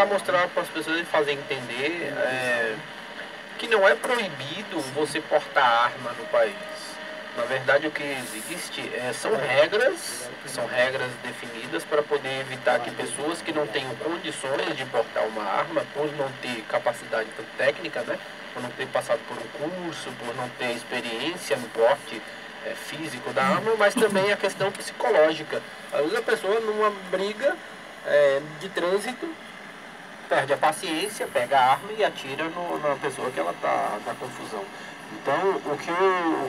tentar mostrar para as pessoas e fazer entender que não é proibido você portar arma no país. Na verdade, o que existe são regras definidas para poder evitar que pessoas que não tenham condições de portar uma arma, por não ter capacidade técnica, né, por não ter passado por um curso, por não ter experiência no porte físico da arma, mas também a questão psicológica. Às vezes a pessoa numa briga de trânsito perde a paciência, pega a arma e atira na pessoa que ela está na confusão. Então, o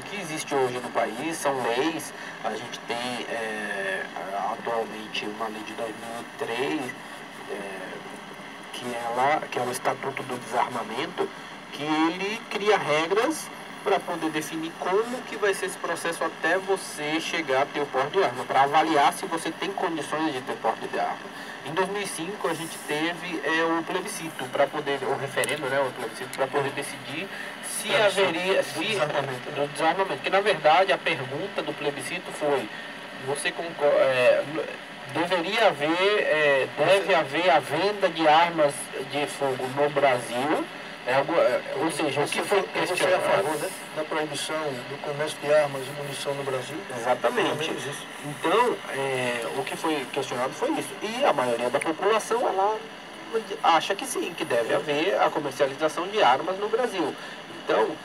que existe hoje no país são leis. A gente tem atualmente uma lei de 2003, que é o Estatuto do Desarmamento, que ele cria regras para poder definir como que vai ser esse processo até você chegar a ter o porte de arma, para avaliar se você tem condições de ter porte de arma. Em 2005 a gente teve o plebiscito para poder, o referendo, né, o plebiscito para poder decidir se haveria do desarmamento. Que na verdade a pergunta do plebiscito foi: você deve haver a venda de armas de fogo no Brasil? Ou seja, o que foi questionado... Você é a favor, né, da proibição do comércio de armas e munição no Brasil? Exatamente. Então, o que foi questionado foi isso. E a maioria da população, ela acha que sim, que deve haver a comercialização de armas no Brasil. Então...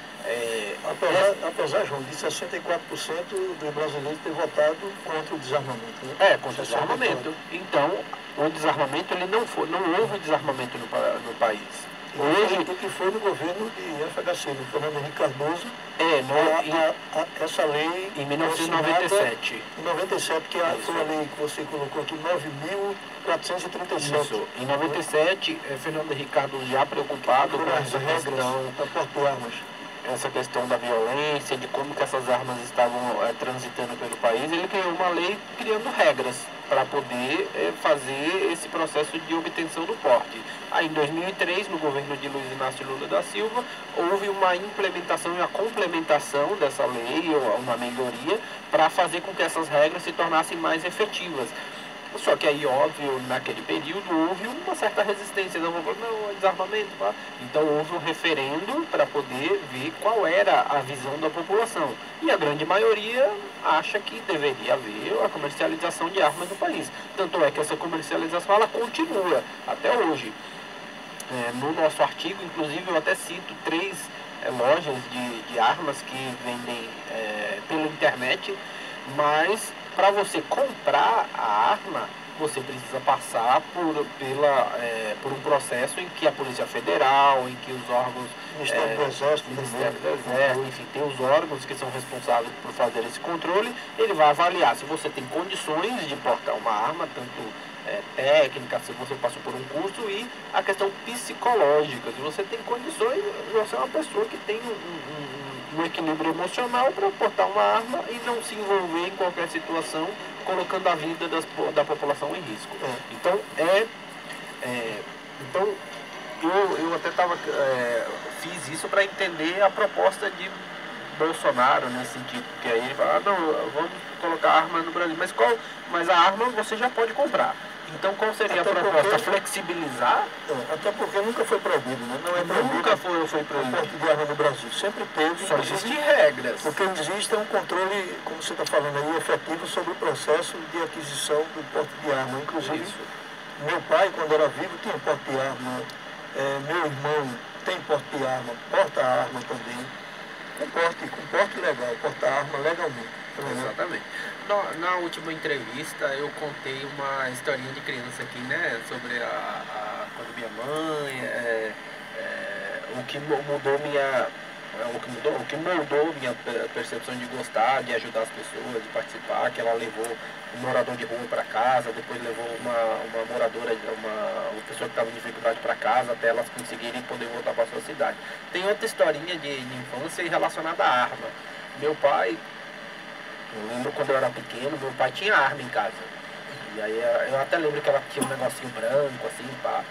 apesar, João, de 64% dos brasileiros ter votado contra o desarmamento. Né? Contra o desarmamento. Então, o desarmamento, não houve desarmamento no país. Hoje, o que foi no governo de FHC, no Fernando Henrique Cardoso, essa lei... Em 1997. Em 97, que foi a lei que você colocou aqui, 9.437. Isso. Em 97, Fernando Henrique Cardoso, já preocupado com essa questão da violência, de como que essas armas estavam transitando pelo país, ele criou uma lei criando regras para poder fazer esse processo de obtenção do porte. Aí, em 2003, no governo de Luiz Inácio Lula da Silva, houve uma implementação e uma complementação dessa lei, ou uma melhoria, para fazer com que essas regras se tornassem mais efetivas. Só que aí, óbvio, naquele período houve uma certa resistência. Não, é desarmamento. Tá? Então houve um referendo para poder ver qual era a visão da população. E a grande maioria acha que deveria haver a comercialização de armas no país. Tanto é que essa comercialização ela continua até hoje. No nosso artigo, inclusive, eu até cito 3 lojas de armas que vendem pela internet, mas para você comprar a arma, você precisa passar por um processo em que a Polícia Federal, em que os órgãos... Ministério do Exército, enfim, tem os órgãos que são responsáveis por fazer esse controle. Ele vai avaliar se você tem condições de portar uma arma, tanto técnica, se você passou por um curso, e a questão psicológica, se você tem condições, você é uma pessoa que tem um equilíbrio emocional para portar uma arma e não se envolver em qualquer situação, colocando a vida da população em risco. Então, eu até fiz isso para entender a proposta de Bolsonaro nesse sentido, porque aí ele fala, não, vamos colocar arma no Brasil, mas a arma você já pode comprar. Então, qual seria até a proposta? Flexibilizar? Até porque nunca foi proibido, né? Não é proibido. Nunca foi proibido. O porte de arma no Brasil sempre teve. Só existem regras. Porque existe um controle, como você está falando aí, efetivo sobre o processo de aquisição do porte de arma. Inclusive, meu pai, quando era vivo, tinha porte de arma. Meu irmão tem porte de arma, porta arma também. Com porte legal, porta arma legalmente. Exatamente. Na última entrevista eu contei uma historinha de criança aqui, né? Sobre quando minha mãe, o que moldou minha percepção de gostar, de ajudar as pessoas, de participar, que ela levou um morador de rua para casa, depois levou uma moradora, uma pessoa que estava em dificuldade para casa, até elas conseguirem poder voltar para a sua cidade. Tem outra historinha de infância relacionada à arma. Meu pai, eu lembro quando eu era pequeno, meu pai tinha arma em casa. E aí eu até lembro que ela tinha um negocinho branco, assim, pá.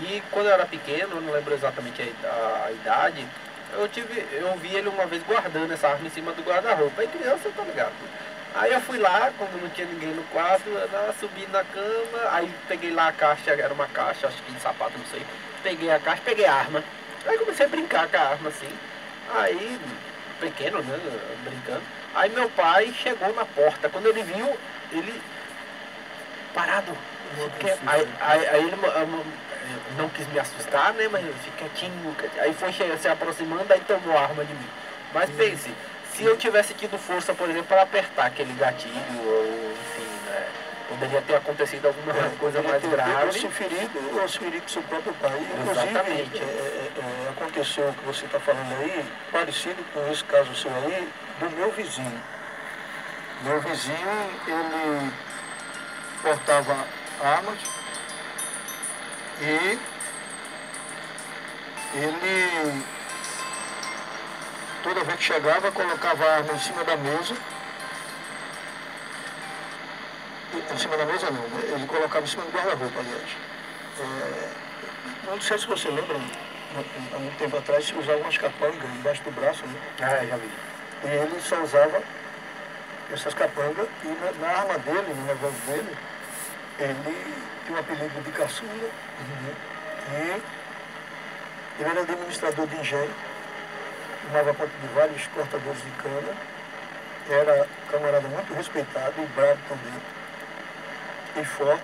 E quando eu era pequeno, eu não lembro exatamente a idade, eu vi ele uma vez guardando essa arma em cima do guarda-roupa. Aí criança, tá ligado? Aí eu fui lá, como não tinha ninguém no quarto, eu lá, subi na cama, aí peguei lá a caixa, era uma caixa, acho que de sapato, não sei. Peguei a caixa, peguei a arma. Aí comecei a brincar com a arma assim. Aí, pequeno, né, brincando. Aí meu pai chegou na porta. Quando ele viu, ele parado. Aí ele não quis me assustar, né, mas fica quietinho. Aí foi se aproximando, aí tomou a arma de mim. Mas pense, se eu tivesse tido força, por exemplo, para apertar aquele gatilho, ou enfim, né, poderia ter acontecido alguma coisa mais grave. Ou se ferir com seu próprio pai. Exatamente. Aconteceu o que você está falando aí, parecido com esse caso seu aí, do meu vizinho. Meu vizinho, ele portava armas e ele, toda vez que chegava, colocava a arma em cima da mesa. Em cima da mesa não, ele colocava em cima do guarda-roupa, aliás. Não sei se você lembra, há muito tempo atrás se usava umas capangas embaixo do braço, né? Já vi. E ele só usava essas capangas e na arma dele, no revólver dele, ele tinha um apelido de caçula, e ele era administrador de engenho, tomava conta de vários cortadores de cana, era um camarada muito respeitado e bravo também, e forte.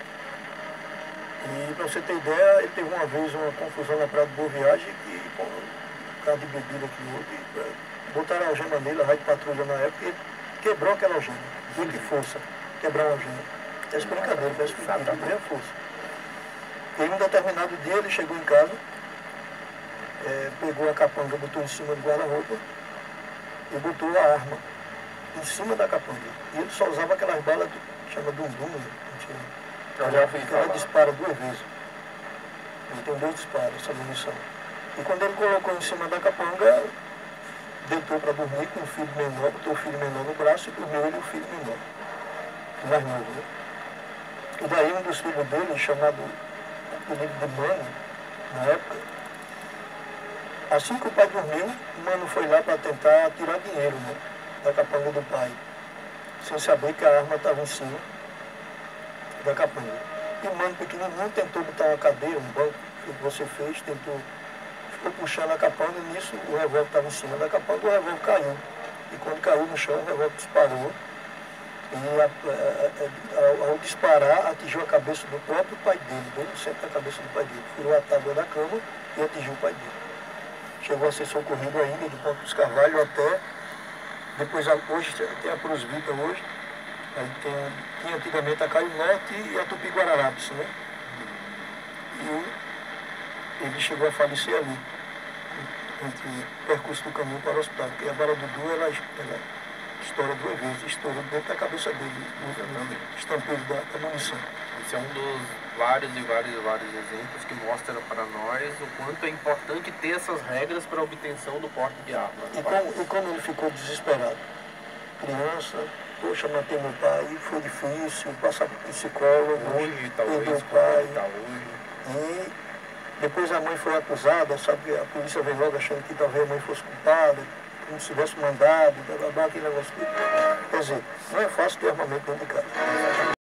E para você ter ideia, ele teve uma vez uma confusão na Praia de Boa Viagem, que com um carro de bebida aqui outro, botaram a algema nele, a rádio patrulha na época, e ele quebrou aquela algema. Foi que força, quebrar uma algema. É brincadeira, parece que é força. E em um determinado dia ele chegou em casa, pegou a capanga, botou em cima do guarda-roupa e botou a arma em cima da capanga. E ele só usava aquelas balas que chama Dundum, ela dispara 2 vezes. Ele tem 2 disparos, essa munição. E quando ele colocou em cima da capanga, deitou para dormir com o filho menor, botou o filho menor no braço e dormiu ele e o filho menor, o mais novo, né? E daí um dos filhos dele, chamado de Mano, na época, assim que o pai dormiu, o Mano foi lá para tentar tirar dinheiro, né, da capanga do pai, sem saber que a arma estava em cima da capanga. E o Mano pequenininho tentou botar uma cadeira, um banco, que você fez, ficou puxando a capanga, e nisso o revólver estava em cima da capanga, o revólver caiu. E quando caiu no chão, o revólver disparou. E ao disparar, atingiu a cabeça do próprio pai dele, bem no centro da cabeça do pai dele. Furou a tábua da cama e atingiu o pai dele. Chegou a ser socorrido ainda de Ponto dos Carvalhos até, depois hoje tem a Prosvita hoje, aí tinha antigamente a Caio Norte e a Tupi-Guararapes, né? E ele chegou a falecer ali, entre o percurso do caminho para o hospital, porque a bala do Dudu, ela estoura 2 vezes, estourou dentro da cabeça dele, o estampeiro da munição. Esse é um dos vários exemplos que mostra para nós o quanto é importante ter essas regras para a obtenção do porte de arma. E como ele ficou desesperado. Criança, poxa, matei meu pai, foi difícil, passar por psicólogo, perdeu o pai. E depois a mãe foi acusada, sabe, a polícia veio logo achando que talvez a mãe fosse culpada, como se tivesse mandado, aquele negócio tudo. Quer dizer, não é fácil ter armamento dentro de casa.